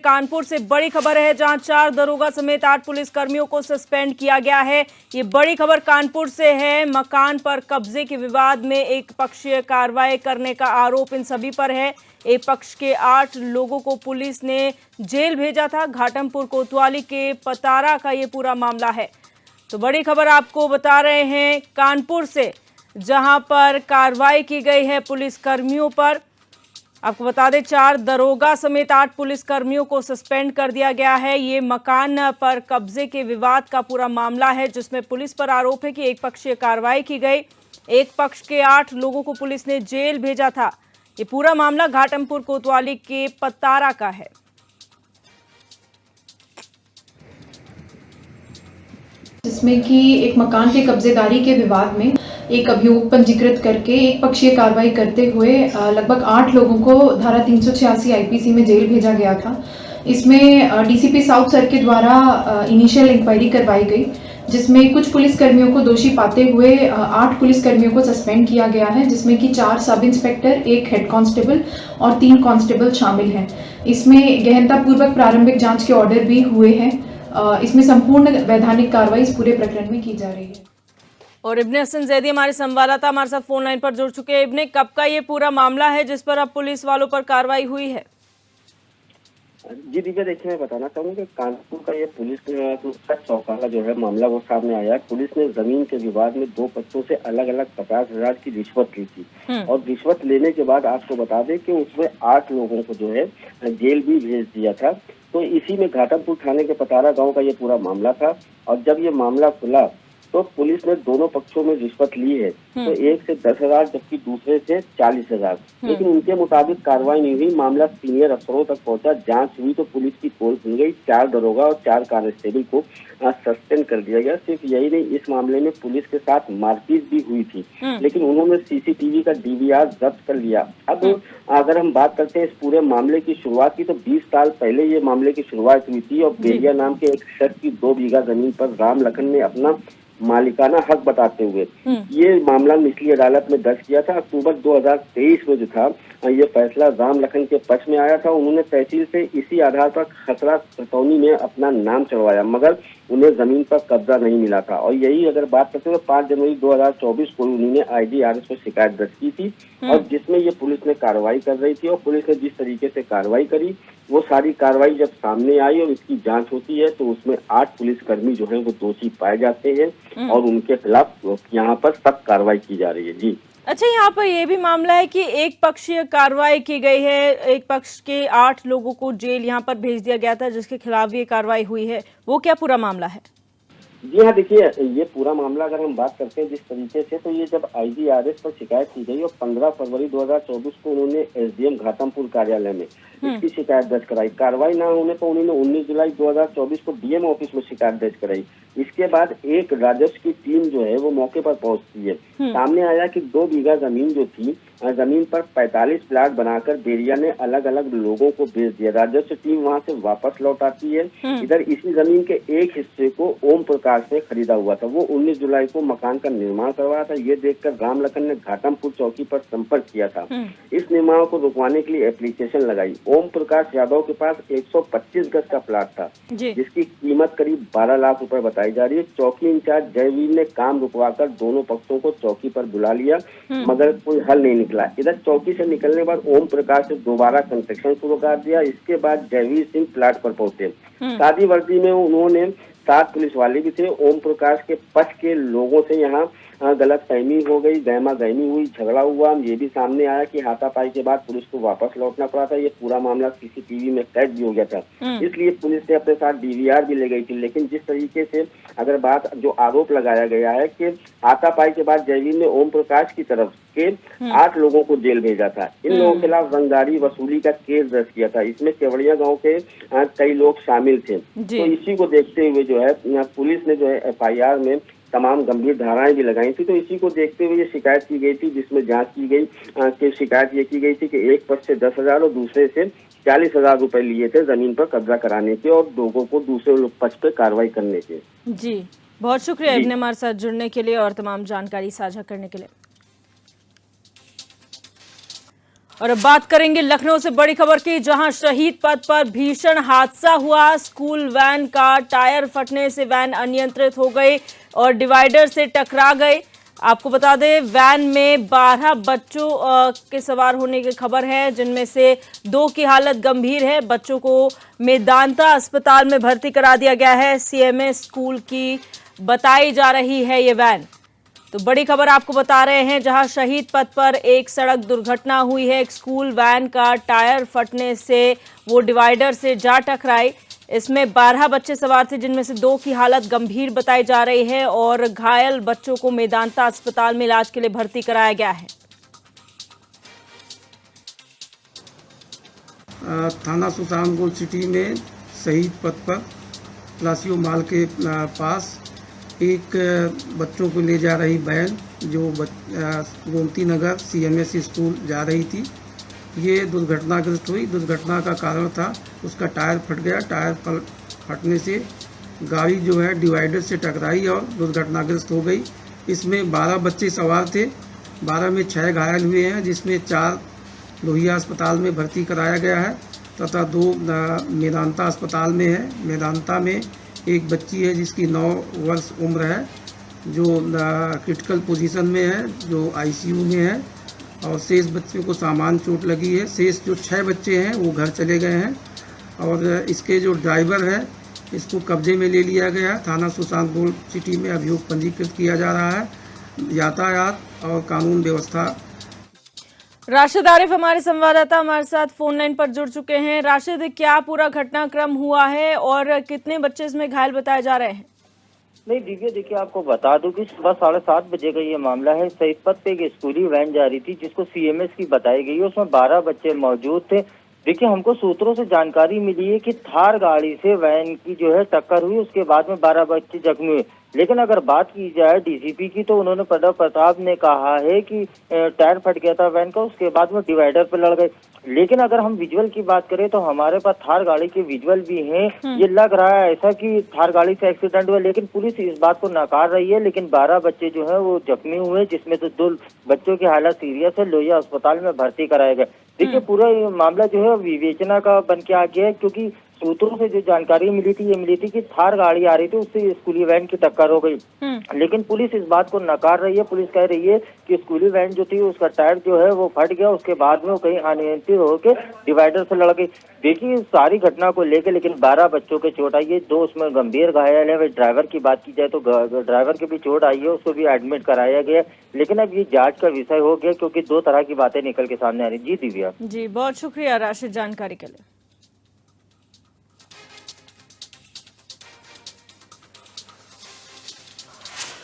कानपुर से बड़ी खबर है, जहां 4 दरोगा समेत 8 पुलिस कर्मियों को सस्पेंड किया गया है। ये बड़ी खबर कानपुर से है। मकान पर कब्जे के विवाद में एक पक्षीय कार्रवाई करने का आरोप इन सभी पर है। एक पक्ष के 8 लोगों को पुलिस ने जेल भेजा था। घाटमपुर कोतवाली के पतारा का ये पूरा मामला है। तो बड़ी खबर आपको बता रहे हैं कानपुर से, जहां पर कार्रवाई की गई है पुलिस कर्मियों पर। आपको बता दें, 4 दरोगा समेत 8 पुलिस कर्मियों को सस्पेंड कर दिया गया है। ये मकान पर कब्जे के विवाद का पूरा मामला है, जिसमें पुलिस पर आरोप है कि एक पक्षीय कार्रवाई की गई। एक पक्ष के 8 लोगों को पुलिस ने जेल भेजा था। ये पूरा मामला घाटमपुर कोतवाली के पतारा का है। जिसमें कि एक मकान के कब्जेदारी के विवाद में एक अभियोग पंजीकृत करके एक पक्षीय कार्रवाई करते हुए लगभग 8 लोगों को धारा 386 आईपीसी में जेल भेजा गया था। इसमें डीसीपी साउथ सर के द्वारा इनिशियल इंक्वायरी करवाई गई, जिसमें कुछ पुलिसकर्मियों को दोषी पाते हुए 8 पुलिसकर्मियों को सस्पेंड किया गया है, जिसमें कि 4 सब इंस्पेक्टर, 1 हेड कांस्टेबल और 3 कांस्टेबल शामिल हैं। इसमें गहनतापूर्वक प्रारंभिक जांच के ऑर्डर भी हुए हैं। इसमें संपूर्ण वैधानिक कार्रवाई इस पूरे प्रकरण में की जा रही है। और इब्ने हसन जैदी हमारे संवाददाता हमारे साथ फोन लाइन पर जुड़ चुके हैं। इब्ने, कब का ये पूरा मामला है जिस पर अब पुलिस वालों पर कार्रवाई हुई है? जी दिव्या, देखिए मैं बताना चाहूँगा कि कानपुर का ये पुलिस का चौकाला जो है मामला वो सामने आया है। पुलिस ने जमीन के विवाद में 2 पक्षों से अलग अलग 50,000 की रिश्वत ली थी और रिश्वत लेने के बाद आपको बता दें कि उसमें 8 लोगों को जो है जेल भी भेज दिया था। तो इसी में घाटमपुर थाने के पतारा गांव का ये पूरा मामला था। और जब ये मामला खुला तो पुलिस ने दोनों पक्षों में रिश्वत ली है, तो एक से 10,000 जबकि दूसरे से 40,000, लेकिन उनके मुताबिक कार्रवाई नहीं हुई। मामला सीनियर अफसरों तक पहुंचा, जांच हुई तो पुलिस की पोल खुल गई। 4 दरोगा और 4 कांस्टेबल को सस्पेंड कर दिया गया। सिर्फ यही नहीं, इस मामले में पुलिस के साथ मारपीट भी हुई थी, लेकिन उन्होंने सीसीटीवी का डीवीआर जब्त कर लिया। अब अगर हम बात करते हैं इस पूरे मामले की शुरुआत की, तो 20 साल पहले ये मामले की शुरुआत हुई थी और बेरिया नाम के एक शख्स की 2 बीघा जमीन पर राम लखन ने अपना मालिकाना हक बताते हुए ये मामला निचली अदालत में दर्ज किया था। अक्टूबर 2023 में जो था ये फैसला राम लखन के पक्ष में आया था। उन्होंने तहसील से इसी आधार पर खतरा खतौनी में अपना नाम चढ़वाया, मगर उन्हें जमीन पर कब्जा नहीं मिला था। और यही अगर बात करते हैं तो 5 जनवरी 2024 को उन्होंने IGRS पर शिकायत दर्ज की थी और जिसमें ये पुलिस ने कार्रवाई कर रही थी। और पुलिस ने जिस तरीके से कार्रवाई करी, वो सारी कार्रवाई जब सामने आई और इसकी जांच होती है तो उसमें 8 पुलिसकर्मी जो है वो दोषी पाए जाते हैं और उनके खिलाफ यहाँ पर सख्त कार्रवाई की जा रही है। जी अच्छा, यहाँ पर यह भी मामला है कि एक पक्षीय कार्रवाई की गई है। एक पक्ष के 8 लोगों को जेल यहाँ पर भेज दिया गया था, जिसके खिलाफ ये कार्रवाई हुई है। वो क्या पूरा मामला है? जी हाँ, देखिए ये पूरा मामला अगर हम बात करते हैं जिस तरीके से, तो ये जब IGRS पर शिकायत की गई और 15 फरवरी 2024 को उन्होंने SDM घाटमपुर कार्यालय में इसकी शिकायत दर्ज कराई। कार्रवाई ना होने पर उन्होंने 19 जुलाई 2024 को DM ऑफिस में शिकायत दर्ज कराई। इसके बाद एक राजस्व की टीम जो है वो मौके पर पहुंचती है। सामने आया कि 2 बीघा जमीन जो थी, जमीन पर 45 प्लाट बनाकर बेरिया ने अलग अलग लोगों को बेच दिया। राजस्व टीम वहां से वापस लौट आती है। इधर इसी जमीन के एक हिस्से को ओम प्रकाश ने खरीदा हुआ था। वो 19 जुलाई को मकान का निर्माण करवाया था। ये देखकर राम लखन ने घाटमपुर चौकी पर संपर्क किया था। इस निर्माण को रुकवाने के लिए एप्लीकेशन लगाई। ओम प्रकाश यादव के पास 125 गज का प्लाट था, जिसकी कीमत करीब 12 लाख रुपए बताई जा रही है। चौकी इंचार्ज जयवीर ने काम रुकवाकर दोनों पक्षों को चौकी पर बुला लिया, मगर कोई हल नहीं निकला। इधर चौकी से निकलने के बाद ओम प्रकाश ने दोबारा कंस्ट्रक्शन शुरू कर दिया। इसके बाद जयवीर सिंह प्लाट पर पहुंचे। सादी वर्दी में उन्होंने 7 पुलिस वाले भी थे। ओम प्रकाश के पक्ष के लोगों से यहाँ गलत फहमी हो गई, गहमा गहमी हुई, झगड़ा हुआ। ये भी सामने आया कि हाथापाई के बाद पुलिस को वापस लौटना पड़ा था। ये पूरा मामला CCTV में कैद भी हो गया था, इसलिए पुलिस ने अपने साथ DVR भी ले गई थी। लेकिन जिस तरीके से अगर बात जो आरोप लगाया गया है कि हाथापाई के बाद जयवीर ने ओम प्रकाश की तरफ के 8 लोगों को जेल भेजा था। इन लोगों के खिलाफ रंगदारी वसूली का केस दर्ज किया था। इसमें केवड़िया गाँव के कई लोग शामिल थे। तो इसी को देखते हुए जो है पुलिस ने जो है FIR में तमाम गंभीर धाराएं भी लगाई थी। तो इसी को देखते हुए ये शिकायत की गई थी, जिसमें जांच की गई कि शिकायत ये की गई थी कि एक पक्ष से 10,000 और दूसरे से 40,000 रुपए लिए थे जमीन पर कब्जा कराने के और लोगों को दूसरे पक्ष पे कार्रवाई करने के। जी, बहुत शुक्रिया इब्ने हमारे साथ जुड़ने के लिए और तमाम जानकारी साझा करने के लिए। और अब बात करेंगे लखनऊ से बड़ी खबर की, जहां शहीद पथ पर भीषण हादसा हुआ। स्कूल वैन का टायर फटने से वैन अनियंत्रित हो गई और डिवाइडर से टकरा गई। आपको बता दें, वैन में 12 बच्चों के सवार होने की खबर है, जिनमें से 2 की हालत गंभीर है। बच्चों को मेदांता अस्पताल में भर्ती करा दिया गया है। सीएमएस स्कूल की बताई जा रही है ये वैन। तो बड़ी खबर आपको बता रहे हैं, जहां शहीद पथ पर एक सड़क दुर्घटना हुई है। एक स्कूल वैन का टायर फटने से वो डिवाइडर से जा टकराई। इसमें 12 बच्चे सवार थे, जिनमें से 2 की हालत गंभीर बताई जा रही है और घायल बच्चों को मेदांता अस्पताल में इलाज के लिए भर्ती कराया गया है। थाना सुल्तानपुर सिटी में शहीद पथ पर लासियो माल के पास एक बच्चों को ले जा रही वैन जो गोमती नगर सीएमएस स्कूल जा रही थी, ये दुर्घटनाग्रस्त हुई। दुर्घटना का कारण था उसका टायर फट गया। टायर फटने से गाड़ी जो है डिवाइडर से टकराई और दुर्घटनाग्रस्त हो गई। इसमें 12 बच्चे सवार थे, 12 में 6 घायल हुए हैं, जिसमें 4 लोहिया अस्पताल में भर्ती कराया गया है तथा 2 मेदांता अस्पताल में है। मेदांता में एक बच्ची है जिसकी 9 वर्ष उम्र है, जो क्रिटिकल पोजीशन में है, जो आईसीयू में है, और शेष बच्चों को सामान्य चोट लगी है। शेष जो 6 बच्चे हैं वो घर चले गए हैं और इसके जो ड्राइवर है इसको कब्जे में ले लिया गया। थाना सुल्तानपुर सिटी में अभियोग पंजीकृत किया जा रहा है। यातायात और कानून व्यवस्था। राशिद आरिफ हमारे संवाददाता हमारे साथ फोन लाइन पर जुड़ चुके हैं। राशिद, क्या पूरा घटनाक्रम हुआ है और कितने बच्चे इसमें घायल बताए जा रहे हैं? नहीं दिव्या, देखिए आपको बता दूं कि सुबह 7:30 बजे का ये मामला है। शहीद पथ पे एक स्कूली वैन जा रही थी जिसको सीएमएस की बताई गई है। उसमें 12 बच्चे मौजूद थे। देखिए, हमको सूत्रों से जानकारी मिली है कि थार गाड़ी से वैन की जो है टक्कर हुई, उसके बाद में 12 बच्चे जख्मी हुए। लेकिन अगर बात की जाए डीसीपी की, तो उन्होंने प्रणव प्रताप ने कहा है कि टायर फट गया था वैन का, उसके बाद में डिवाइडर पे लड़ गए। लेकिन अगर हम विजुअल की बात करें तो हमारे पास थार गाड़ी के विजुअल भी हैं। ये लग रहा है ऐसा कि थार गाड़ी से एक्सीडेंट हुआ, लेकिन पुलिस इस बात को नकार रही है। लेकिन 12 बच्चे जो है वो जख्मी हुए, जिसमें से 2 बच्चों की हालत सीरियस है, लोहिया अस्पताल में भर्ती कराया गया। देखिए, पूरा ये मामला जो है विवेचना का बन के आ गया है, क्योंकि सूत्रों से जो जानकारी मिली थी कि थार गाड़ी आ रही थी, उससे स्कूली वैन की टक्कर हो गई। लेकिन पुलिस इस बात को नकार रही है। पुलिस कह रही है कि स्कूली वैन जो थी उसका टायर जो है वो फट गया, उसके बाद में वो कहीं अनियंत्रित होकर डिवाइडर से लड़ गई। देखिए, सारी घटना को लेकर लेकिन 12 बच्चों के चोट आई है, 2 उसमें गंभीर घायल है। ड्राइवर की बात की जाए तो ड्राइवर के भी चोट आई है, उसको भी एडमिट कराया गया। लेकिन अब ये जांच का विषय हो गया, क्योंकि 2 तरह की बातें निकल के सामने आ रही। जी दिव्या। जी, बहुत शुक्रिया राशिद जानकारी के लिए।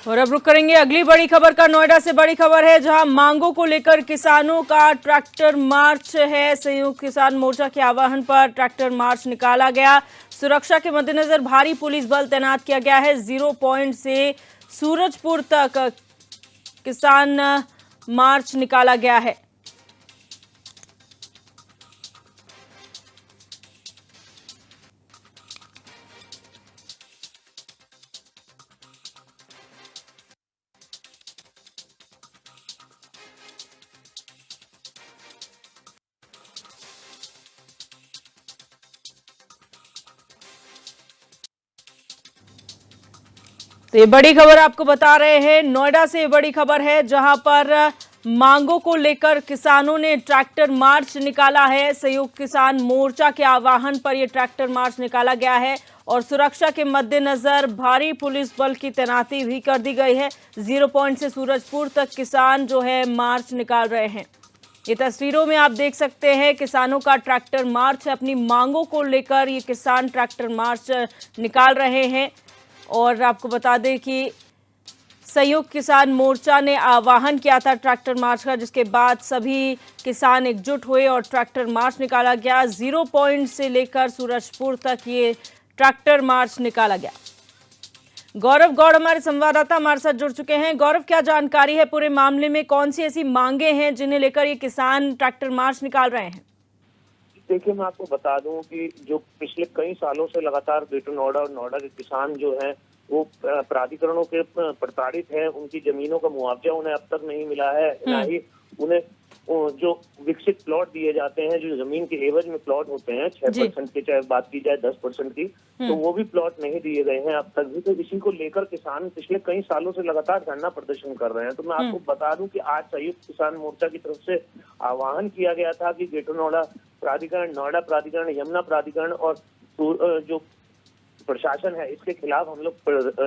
और अब रुक करेंगे अगली बड़ी खबर का। नोएडा से बड़ी खबर है, जहां मांगों को लेकर किसानों का ट्रैक्टर मार्च है। संयुक्त किसान मोर्चा के आह्वान पर ट्रैक्टर मार्च निकाला गया। सुरक्षा के मद्देनजर भारी पुलिस बल तैनात किया गया है। 0 पॉइंट से सूरजपुर तक किसान मार्च निकाला गया है। तो ये बड़ी खबर आपको बता रहे हैं, नोएडा से ये बड़ी खबर है, जहां पर मांगों को लेकर किसानों ने ट्रैक्टर मार्च निकाला है। संयुक्त किसान मोर्चा के आह्वान पर यह ट्रैक्टर मार्च निकाला गया है और सुरक्षा के मद्देनजर भारी पुलिस बल की तैनाती भी कर दी गई है। 0 पॉइंट से सूरजपुर तक किसान जो है मार्च निकाल रहे हैं। ये तस्वीरों में आप देख सकते हैं, किसानों का ट्रैक्टर मार्च है। अपनी मांगों को लेकर ये किसान ट्रैक्टर मार्च निकाल रहे हैं। और आपको बता दें कि संयुक्त किसान मोर्चा ने आह्वान किया था ट्रैक्टर मार्च का, जिसके बाद सभी किसान एकजुट हुए और ट्रैक्टर मार्च निकाला गया। 0 पॉइंट से लेकर सूरजपुर तक ये ट्रैक्टर मार्च निकाला गया। गौरव गौड़ हमारे संवाददाता हमारे साथ जुड़ चुके हैं। गौरव, क्या जानकारी है पूरे मामले में? कौन सी ऐसी मांगे हैं जिन्हें लेकर ये किसान ट्रैक्टर मार्च निकाल रहे हैं? देखिए, मैं आपको बता दूं कि जो पिछले कई सालों से लगातार ग्रेटर नोएडा और नोएडा के किसान जो हैं वो प्राधिकरणों के प्रताड़ित हैं। उनकी जमीनों का मुआवजा उन्हें अब तक नहीं मिला है, ना ही उन्हें जो विकसित प्लॉट दिए जाते हैं, जो जमीन के एवज में प्लॉट होते हैं 6% के, चाहे बात की जाए 10% की, तो वो भी प्लॉट नहीं दिए गए हैं अब तक भी। तो इसी को लेकर किसान पिछले कई सालों से लगातार धरना प्रदर्शन कर रहे हैं। तो मैं आपको बता दूं कि आज संयुक्त किसान मोर्चा की तरफ से आह्वान किया गया था कि ग्रेटर नोएडा प्राधिकरण, नोएडा प्राधिकरण, यमुना प्राधिकरण और जो प्रशासन है इसके खिलाफ हम लोग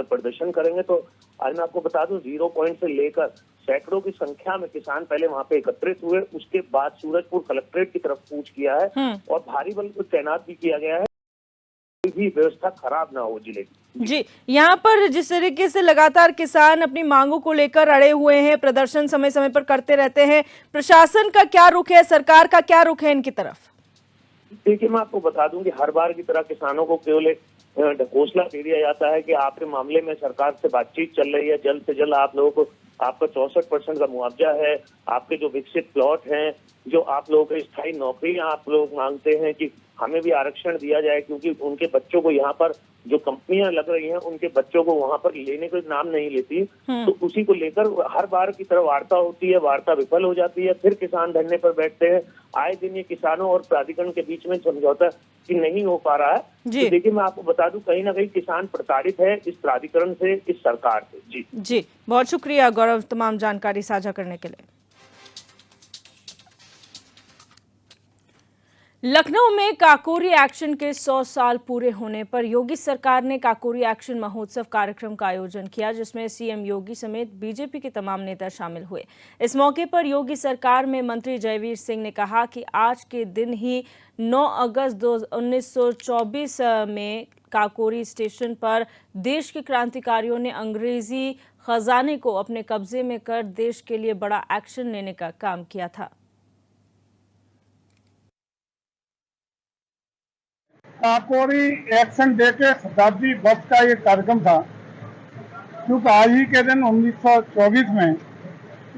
प्रदर्शन करेंगे। तो आज मैं आपको बता दूं 0 पॉइंट से लेकर सैकड़ों की संख्या में किसान पहले वहां पे एकत्रित हुए, उसके बाद सूरजपुर कलेक्ट्रेट की तरफ कूच किया है और भारी बल को तैनात भी किया गया है, कोई भी व्यवस्था खराब ना हो जिले की। जी, यहाँ पर जिस तरीके से लगातार किसान अपनी मांगों को लेकर अड़े हुए हैं, प्रदर्शन समय समय पर करते रहते हैं, प्रशासन का क्या रुख है, सरकार का क्या रुख है इनकी तरफ? देखिए, मैं आपको बता दूं कि हर बार की तरह किसानों को केवल एक ढकोसला दे दिया जाता है कि आपके मामले में सरकार से बातचीत चल रही है, जल्द से जल्द आप लोगों को आपका 64% का मुआवजा है, आपके जो विकसित प्लॉट हैं, जो आप लोगों की स्थायी नौकरियां आप लोग मांगते हैं कि हमें भी आरक्षण दिया जाए, क्योंकि उनके बच्चों को यहाँ पर जो कंपनियां लग रही हैं उनके बच्चों को वहां पर लेने को नाम नहीं लेती। तो उसी को लेकर हर बार की तरह वार्ता होती है, वार्ता विफल हो जाती है, फिर किसान धरने पर बैठते हैं। आए दिन ये किसानों और प्राधिकरण के बीच में समझौता कि नहीं हो पा रहा है। तो देखिए, मैं आपको बता दूं कहीं ना कहीं किसान प्रताड़ित है इस प्राधिकरण से, इस सरकार से। जी, बहुत शुक्रिया गौरव तमाम जानकारी साझा करने के लिए। लखनऊ में काकोरी एक्शन के 100 साल पूरे होने पर योगी सरकार ने काकोरी एक्शन महोत्सव कार्यक्रम का आयोजन किया, जिसमें सीएम योगी समेत बीजेपी के तमाम नेता शामिल हुए। इस मौके पर योगी सरकार में मंत्री जयवीर सिंह ने कहा कि आज के दिन ही 9 अगस्त 1924 में काकोरी स्टेशन पर देश के क्रांतिकारियों ने अंग्रेजी खजाने को अपने कब्जे में कर देश के लिए बड़ा एक्शन लेने का काम किया था। काकोरी एक्शन डे के शताब्दी वर्ष का ये कार्यक्रम था, क्योंकि आज ही के दिन 1924 में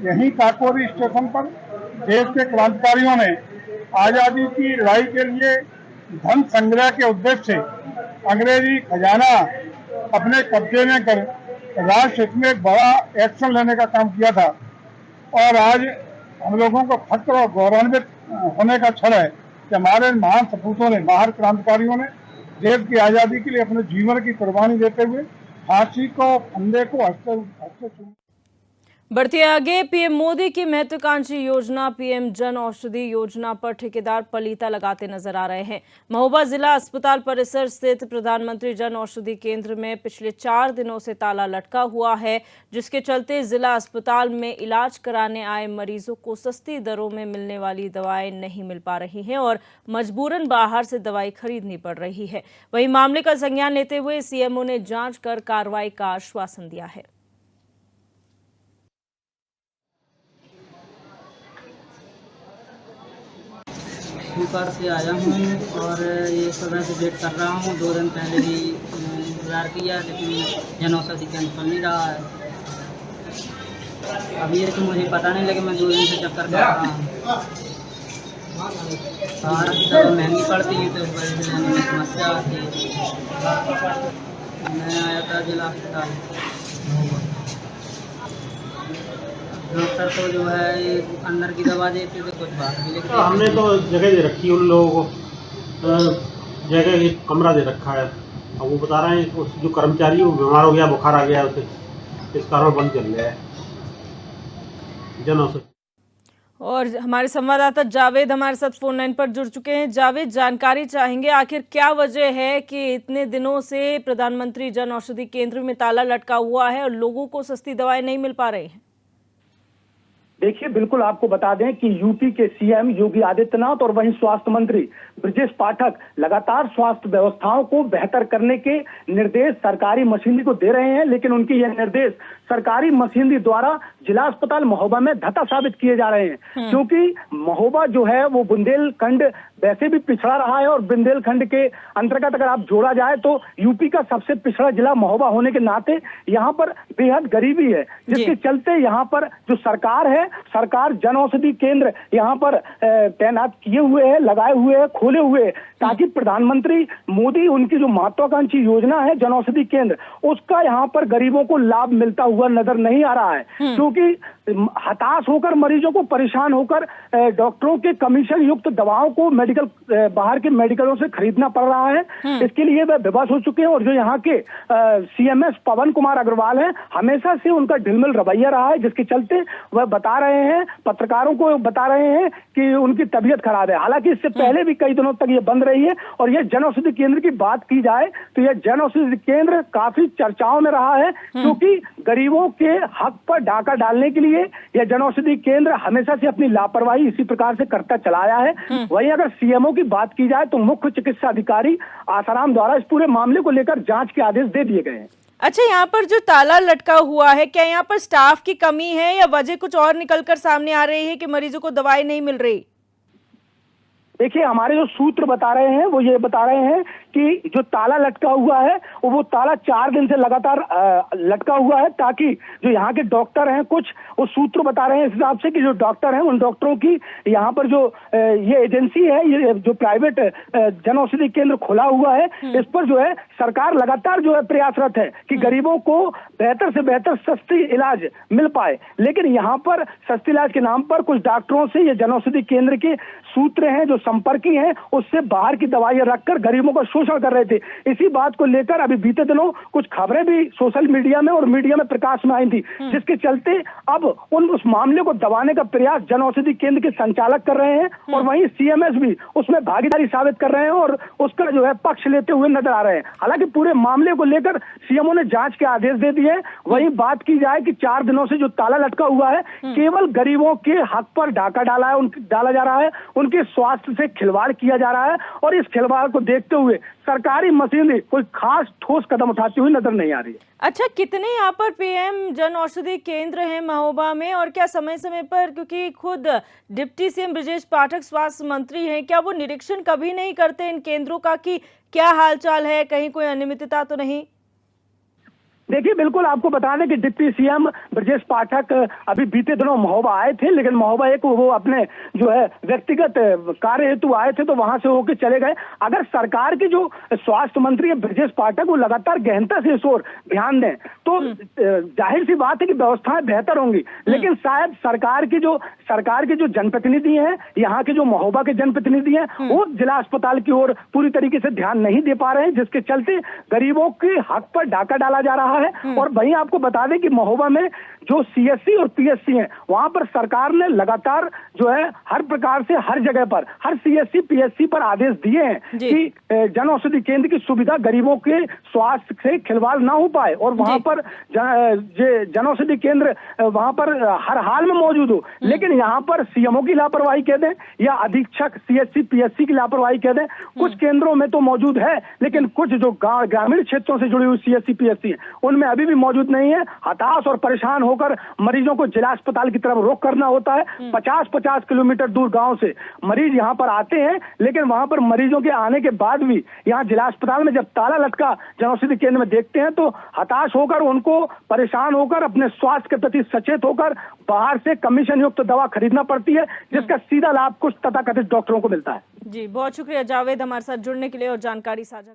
यही काकोरी स्टेशन पर देश के क्रांतिकारियों ने आज़ादी की लड़ाई के लिए धन संग्रह के उद्देश्य से अंग्रेजी खजाना अपने कब्जे में कर राष्ट्र हित में एक बड़ा एक्शन लेने का काम किया था। और आज हम लोगों को फक्र और गौरवान्वित होने का क्षण है कि हमारे महान सपूतों ने, बाहर क्रांतिकारियों ने देश की आजादी के लिए अपने जीवन की कुर्बानी देते हुए फांसी को, फंदे को हस्ते बढ़ते आगे, पीएम मोदी की महत्वाकांक्षी योजना पीएम जन औषधि योजना पर ठेकेदार पलीता लगाते नजर आ रहे हैं। महोबा जिला अस्पताल परिसर स्थित प्रधानमंत्री जन औषधि केंद्र में पिछले 4 दिनों से ताला लटका हुआ है, जिसके चलते जिला अस्पताल में इलाज कराने आए मरीजों को सस्ती दरों में मिलने वाली दवाएं नहीं मिल पा रही हैं और मजबूरन बाहर से दवाई खरीदनी पड़ रही है। वहीं मामले का संज्ञान लेते हुए सीएमओ ने जांच कर कार्रवाई का आश्वासन दिया है। स्वीकार से आया हूँ और ये समय से वेट कर रहा हूँ। 2 दिन पहले भी इंतजार किया, लेकिन जन औषधि केंद्र चल नहीं रहा है। अब ये तो मुझे पता नहीं लगे, मैं 2 दिन से चक्कर कर रहा हूँ। बाहर की दवा महंगी पड़ती है तो इस वजह से लेने में समस्या आती है। मैं आया था जिला अस्पताल, डॉक्टर तो जो है ये अंदर की दवा देते थे, कुछ बाहर की लेते। हमने तो जगह दे रखी है उन लोगों को, जगह एक कमरा दे रखा है। अब वो बता रहे हैं जो कर्मचारी है वो बीमार हो गया, बुखार आ गया उसे, इस कारण बंद चल रहा है जन औषधि। और हमारे संवाददाता जावेद हमारे साथ फोन लाइन पर जुड़ चुके हैं। जावेद, जानकारी चाहेंगे आखिर क्या वजह है कि इतने दिनों से प्रधानमंत्री जन औषधि केंद्र में ताला लटका हुआ है और लोगों को सस्ती दवाएं नहीं मिल पा रही हैं? देखिए, बिल्कुल आपको बता दें कि यूपी के सीएम योगी आदित्यनाथ और वहीं स्वास्थ्य मंत्री ब्रजेश पाठक लगातार स्वास्थ्य व्यवस्थाओं को बेहतर करने के निर्देश सरकारी मशीनरी को दे रहे हैं, लेकिन उनके यह निर्देश सरकारी मशीनरी द्वारा जिला अस्पताल महोबा में धता साबित किए जा रहे हैं। क्योंकि महोबा जो है वो बुंदेलखंड वैसे भी पिछड़ा रहा है और बुंदेलखंड के अंतर्गत अगर आप जोड़ा जाए तो यूपी का सबसे पिछड़ा जिला महोबा होने के नाते यहाँ पर बेहद गरीबी है, जिसके चलते यहाँ पर जो सरकार है, सरकार जन औषधि केंद्र यहाँ पर तैनात किए हुए है, लगाए हुए है, खोले हुए, ताकि प्रधानमंत्री मोदी उनकी जो महत्वाकांक्षी योजना है जन औषधि केंद्र, उसका यहाँ पर गरीबों को लाभ मिलता हुआ नजर नहीं आ रहा है। क्योंकि हताश होकर, मरीजों को परेशान होकर डॉक्टरों के कमीशन युक्त दवाओं को बाहर के मेडिकलों से खरीदना पड़ रहा है। इसके लिए वह विवश हो चुके हैं। और जो यहाँ के सीएमएस पवन कुमार अग्रवाल हैं, हमेशा से उनका ढिलमिल रवैया रहा है, जिसके चलते वह बता रहे हैं, पत्रकारों को बता रहे हैं कि उनकी तबीयत खराब है। हालांकि इससे पहले भी कई दिनों तक ये बंद रही है। और यह जन औषधि केंद्र की बात की जाए तो यह जन औषधि केंद्र काफी चर्चाओं में रहा है, क्योंकि गरीबों के हक पर डाका डालने के लिए यह जन औषधि केंद्र हमेशा से अपनी लापरवाही इसी प्रकार से करता चला आया है। वहीं अगर सीएमओ की बात की जाए तो मुख्य चिकित्सा अधिकारी आसाराम द्वारा इस पूरे मामले को लेकर जांच के आदेश दे दिए गए हैं। अच्छा, यहाँ पर जो ताला लटका हुआ है, क्या यहाँ पर स्टाफ की कमी है या वजह कुछ और निकलकर सामने आ रही है कि मरीजों को दवाई नहीं मिल रही? देखिए, हमारे जो सूत्र बता रहे हैं वो ये बता रहे हैं कि जो ताला लटका हुआ है वो ताला 4 दिन से लगातार लटका हुआ है, ताकि जो यहाँ के डॉक्टर हैं, कुछ वो सूत्र बता रहे हैं इस हिसाब से कि जो डॉक्टर हैं उन डॉक्टरों की यहाँ पर जो ये एजेंसी है, ये जो प्राइवेट जन औषधि केंद्र खुला हुआ है, इस पर जो है सरकार लगातार जो है प्रयासरत है कि गरीबों को बेहतर से बेहतर सस्ती इलाज मिल पाए। लेकिन यहाँ पर सस्ती इलाज के नाम पर कुछ डॉक्टरों से ये जन औषधि केंद्र के सूत्र हैं, जो संपर्की हैं, उससे बाहर की दवाइयां रखकर गरीबों का शोषण कर रहे थे। इसी बात को लेकर अभी बीते दिनों कुछ खबरें भी सोशल मीडिया में और मीडिया में प्रकाश में आई थी, जिसके चलते अब उस मामले को दबाने का प्रयास जन औषधि केंद्र के संचालक कर रहे हैं और वहीं सीएमएस भी उसमें भागीदारी साबित कर रहे हैं और उसका जो है पक्ष लेते हुए नजर आ रहे हैं। हालांकि पूरे मामले को लेकर सीएमओ ने जांच के आदेश दे दिए। वहीं बात की जाए कि 4 दिनों से जो ताला लटका हुआ है, केवल गरीबों के हक पर डाका डाला जा रहा है, उनके स्वास्थ्य से खिलवाड़ किया जा रहा है। और इस खिलवाड़ को देखते हुए सरकारी मशीनरी कोई खास ठोस कदम उठाती हुई नजर नहीं आ रही है। अच्छा, कितने यहाँ पर पीएम जन औषधि केंद्र हैं महोबा में, और क्या समय समय पर, क्योंकि खुद डिप्टी सीएम ब्रजेश पाठक स्वास्थ्य मंत्री हैं, क्या वो निरीक्षण कभी नहीं करते इन केंद्रों का कि क्या हालचाल है, कहीं कोई अनियमितता तो नहीं? देखिए, बिल्कुल आपको बता दें कि डिप्टी सीएम ब्रजेश पाठक अभी बीते दिनों महोबा आए थे, लेकिन महोबा एक वो अपने जो है व्यक्तिगत कार्य हेतु आए थे, तो वहां से होकर चले गए। अगर सरकार के जो स्वास्थ्य मंत्री है ब्रजेश पाठक, वो लगातार गहनता से इस ओर ध्यान दें तो जाहिर सी बात है कि व्यवस्थाएं बेहतर होंगी। लेकिन शायद सरकार के जो जनप्रतिनिधि हैं, यहाँ के जो महोबा के जनप्रतिनिधि हैं, वो जिला अस्पताल की ओर पूरी तरीके से ध्यान नहीं दे पा रहे हैं, जिसके चलते गरीबों के हक पर डाका डाला जा रहा है। और वहीं आपको बता दें कि महोबा में जो सीएससी और पीएससी हैं, वहां पर सरकार ने लगातार जो है हर प्रकार से हर जगह पर हर सीएससी पीएससी पर आदेश दिए हैं कि जन औषधि केंद्र की सुविधा गरीबों के स्वास्थ्य से खिलवाड़ ना हो पाए और वहां पर जन औषधि केंद्र वहां पर हर हाल में मौजूद हो। लेकिन यहाँ पर सीएमओ की लापरवाही कह दें या अधीक्षक सीएससी पीएससी की लापरवाही कह दें, कुछ केंद्रों में तो मौजूद है, लेकिन कुछ जो ग्रामीण क्षेत्रों से जुड़ी हुई सीएससी पीएससी है उनमें अभी भी मौजूद नहीं है। हताश और परेशान होकर मरीजों को जिला अस्पताल की तरफ रुख करना होता है। 50-50 किलोमीटर दूर गांव से मरीज यहां पर आते हैं, लेकिन वहां पर मरीजों के आने के बाद भी यहां जिला अस्पताल में जब ताला लटका जन औषधि केंद्र में देखते हैं तो हताश होकर, उनको परेशान होकर, अपने स्वास्थ्य के प्रति सचेत होकर बाहर से कमीशन युक्त दवा खरीदना पड़ती है, जिसका सीधा लाभ कुछ तथाकथित डॉक्टरों को मिलता है। जी, बहुत शुक्रिया जावेद हमारे साथ जुड़ने के लिए और जानकारी साझा